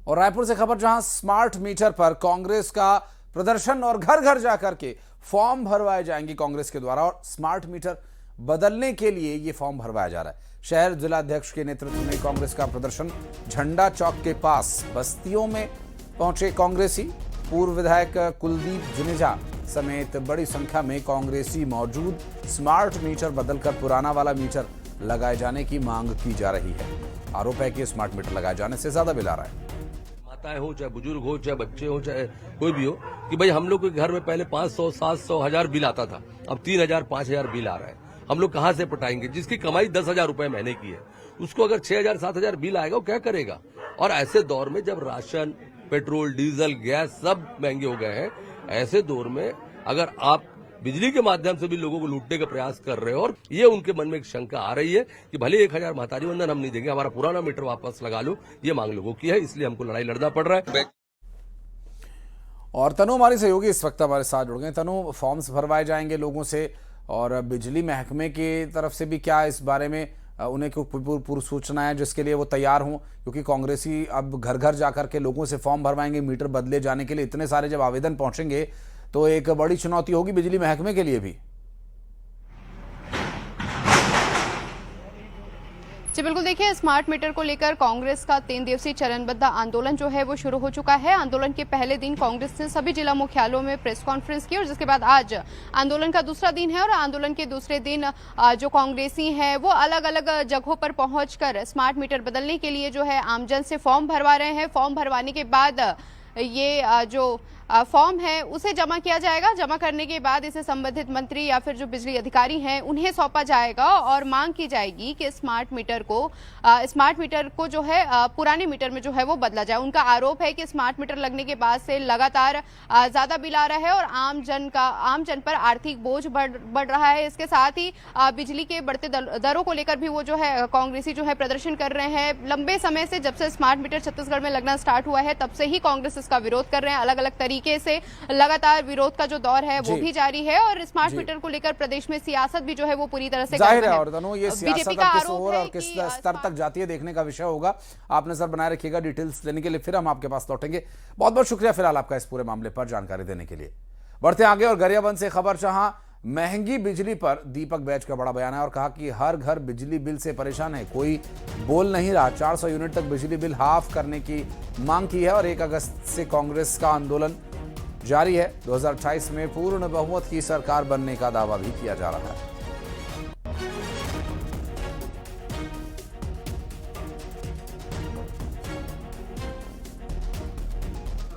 और रायपुर से खबर, जहां स्मार्ट मीटर पर कांग्रेस का प्रदर्शन और घर घर जाकर के फॉर्म भरवाए जाएंगे कांग्रेस के द्वारा। और स्मार्ट मीटर बदलने के लिए ये फॉर्म भरवाया जा रहा है। शहर जिलाध्यक्ष के नेतृत्व में कांग्रेस का प्रदर्शन झंडा चौक के पास बस्तियों में पहुंचे कांग्रेसी। पूर्व विधायक कुलदीप जुनेजा समेत बड़ी संख्या में कांग्रेसी मौजूद। स्मार्ट मीटर बदलकर पुराना वाला मीटर लगाए जाने की मांग की जा रही है। आरोप है कि स्मार्ट मीटर लगाए जाने से ज्यादा बिल आ रहा है। माताएं हो, चाहे बुजुर्ग हो, चाहे बच्चे हो, चाहे कोई भी हो, कि भाई हम लोग के घर में पहले 500, 700, 1000 बिल आता था, अब 3000, 5000 बिल आ रहा है। हम लोग कहां से पटाएंगे? जिसकी कमाई 10,000 रुपए महीने की है, उसको अगर 6000, 7000 बिल आएगा, वो क्या करेगा? और ऐसे दौर में जब राशन, पेट्रोल, डीजल, गैस सब महंगे हो गए हैं, ऐसे दौर में अगर आप बिजली के माध्यम से भी लोगों को लूटने का प्रयास कर रहे हो, और ये उनके मन में एक शंका आ रही है कि भले 1000 महतारी वंदन हम नहीं देंगे, हमारा पुराना मीटर वापस लगा लो, ये मांग लोगों की है, इसलिए हमको लड़ाई लड़ना पड़ रहा है। और तनु हमारी सहयोगी इस वक्त हमारे साथ जुड़ गए। तनु, फॉर्म्स भरवाए जाएंगे लोगों से, और बिजली महकमे की तरफ से भी क्या इस बारे में उन्हें पूर्व सूचना है जिसके लिए वो तैयार हों? क्योंकि कांग्रेसी अब घर घर जाकर के लोगों से फॉर्म भरवाएंगे मीटर बदले जाने के लिए। इतने सारे जब आवेदन पहुंचेंगे तो एक बड़ी चुनौती होगी बिजली महकमे के लिए भी। जी बिल्कुल, देखिए, स्मार्ट मीटर को लेकर कांग्रेस का 3 दिवसीय चरणबद्ध आंदोलन जो है वो शुरू हो चुका है। आंदोलन के पहले दिन कांग्रेस ने सभी जिला मुख्यालयों में प्रेस कॉन्फ्रेंस की, और जिसके बाद आज आंदोलन का दूसरा दिन है। और आंदोलन के दूसरे दिन जो कांग्रेसी हैं वो अलग अलग जगहों पर पहुंचकर स्मार्ट मीटर बदलने के लिए जो है आमजन से फॉर्म भरवा रहे हैं। फॉर्म भरवाने के बाद ये जो फॉर्म है उसे जमा किया जाएगा। जमा करने के बाद इसे संबंधित मंत्री या फिर जो बिजली अधिकारी हैं उन्हें सौंपा जाएगा, और मांग की जाएगी कि स्मार्ट मीटर को जो है पुराने मीटर में जो है वो बदला जाए। उनका आरोप है कि स्मार्ट मीटर लगने के बाद से लगातार ज्यादा बिल आ रहा है और आम जन पर आर्थिक बोझ बढ़ रहा है। इसके साथ ही बिजली के बढ़ते दरों को लेकर भी वो जो है कांग्रेसी जो है प्रदर्शन कर रहे हैं। लंबे समय से जब से स्मार्ट मीटर छत्तीसगढ़ में लगना स्टार्ट हुआ है तब से ही कांग्रेस इसका विरोध कर रहे हैं। अलग अलग तरीके से लगातार विरोध का जो दौर है वो भी जारी है, और स्मार्ट मीटर को लेकर प्रदेश में सियासत भी जो है वो पूरी तरह से जाहिर है। और तनु, ये सियासत किस ओर और किस स्तर तक जाती है देखने का विषय होगा। आप नजर बनाए रखिएगा। डिटेल्स लेने के लिए फिर हम आपके पास लौटेंगे। बहुत बहुत शुक्रिया फिलहाल आपका इस पूरे मामले पर जानकारी देने के लिए। बढ़ते आगे और गरियाबंद से खबर, जहां महंगी बिजली पर दीपक बैज का बड़ा बयान है और कहा कि हर घर बिजली बिल से परेशान है, कोई बोल नहीं रहा। 400 यूनिट तक बिजली बिल हाफ करने की मांग की है, और 1 अगस्त से कांग्रेस का आंदोलन जारी है। 2028 में पूर्ण बहुमत की सरकार बनने का दावा भी किया जा रहा है।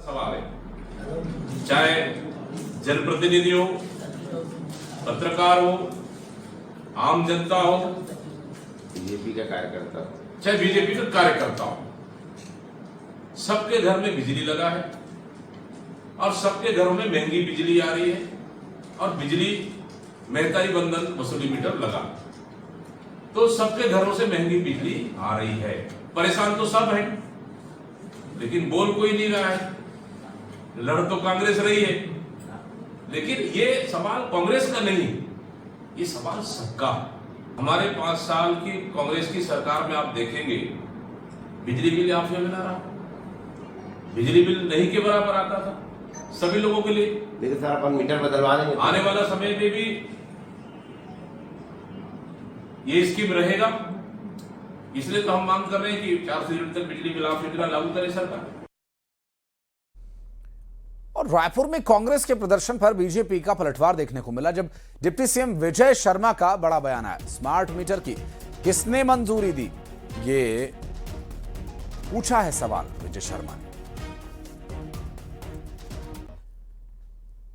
सवाल है, चाहे जनप्रतिनिधि हो, पत्रकार हो, आम जनता हो, बीजेपी का कार्यकर्ता, चाहे बीजेपी का कार्यकर्ता हो, सबके घर में बिजली लगा है और सबके घरों में महंगी बिजली आ रही है, और बिजली महतारी बंधन वसूली मीटर लगा, तो सबके घरों से महंगी बिजली आ रही है। परेशान तो सब है, लेकिन बोल कोई नहीं रहा है। लड़ तो कांग्रेस रही है, लेकिन ये सवाल कांग्रेस का नहीं, ये सवाल सबका। हमारे 5 साल की कांग्रेस की सरकार में आप देखेंगे बिजली बिल आप में आ रहा, बिजली बिल नहीं के बराबर आता था सभी लोगों के लिए। लेकिन सर अपन मीटर बदलवा देंगे, आने वाला समय में भी ये स्कीम रहेगा। इसलिए तो हम मांग कर रहे हैं कि 400 यूनिट तक बिजली बिल आप योजना लागू करे सरकार। और रायपुर में कांग्रेस के प्रदर्शन पर बीजेपी का पलटवार देखने को मिला, जब डिप्टी सीएम विजय शर्मा का बड़ा बयान आया। स्मार्ट मीटर की किसने मंजूरी दी, ये पूछा है सवाल विजय शर्मा ने।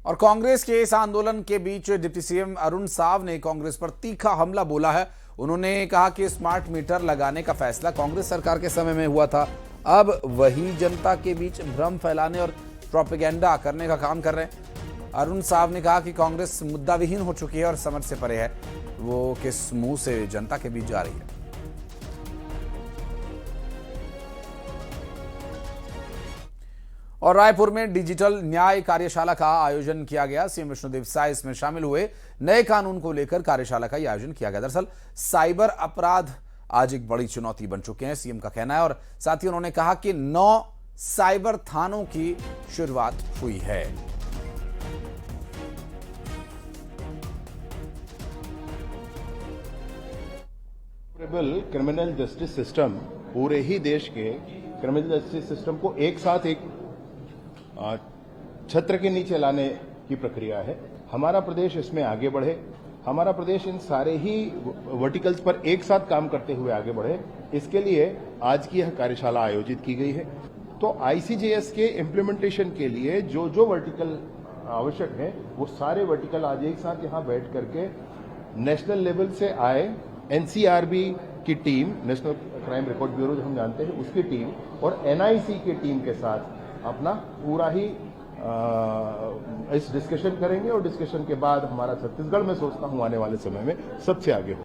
और कांग्रेस के इस आंदोलन के बीच डिप्टी सीएम अरुण साव ने कांग्रेस पर तीखा हमला बोला है। उन्होंने कहा कि स्मार्ट मीटर लगाने का फैसला कांग्रेस सरकार के समय में हुआ था, अब वही जनता के बीच भ्रम फैलाने और प्रोपेगेंडा करने का काम कर रहे हैं। अरुण साव ने कहा कि कांग्रेस मुद्दा विहीन हो चुकी है और समझ से परे है, वो किस मुंह से जनता के बीच जा रही है। और रायपुर में डिजिटल न्याय कार्यशाला का आयोजन किया गया। सीएम विष्णुदेव साय इसमें शामिल हुए। नए कानून को लेकर कार्यशाला का आयोजन किया गया। दरअसल साइबर अपराध आज एक बड़ी चुनौती बन चुके हैं, सीएम का कहना है। और साथ ही उन्होंने कहा कि 9 साइबर थानों की शुरुआत हुई है। क्रिमिनल जस्टिस सिस्टम पूरे ही देश के क्रिमिनल जस्टिस सिस्टम को एक साथ एक छत्र के नीचे लाने की प्रक्रिया है। हमारा प्रदेश इसमें आगे बढ़े, हमारा प्रदेश इन सारे ही वर्टिकल्स पर एक साथ काम करते हुए आगे बढ़े, इसके लिए आज की यह कार्यशाला आयोजित की गई है। तो आईसीजेएस के इम्प्लीमेंटेशन के लिए जो जो वर्टिकल आवश्यक है वो सारे वर्टिकल आज एक साथ यहां बैठ करके नेशनल लेवल से आए एनसीआरबी की team, national crime record bureau जो हम जानते हैं उसकी टीम, और एनआईसी की टीम के साथ अपना पूरा ही इस डिस्कशन करेंगे, और डिस्कशन के बाद हमारा छत्तीसगढ़ में सोचता हूं आने वाले समय में सबसे आगे हो।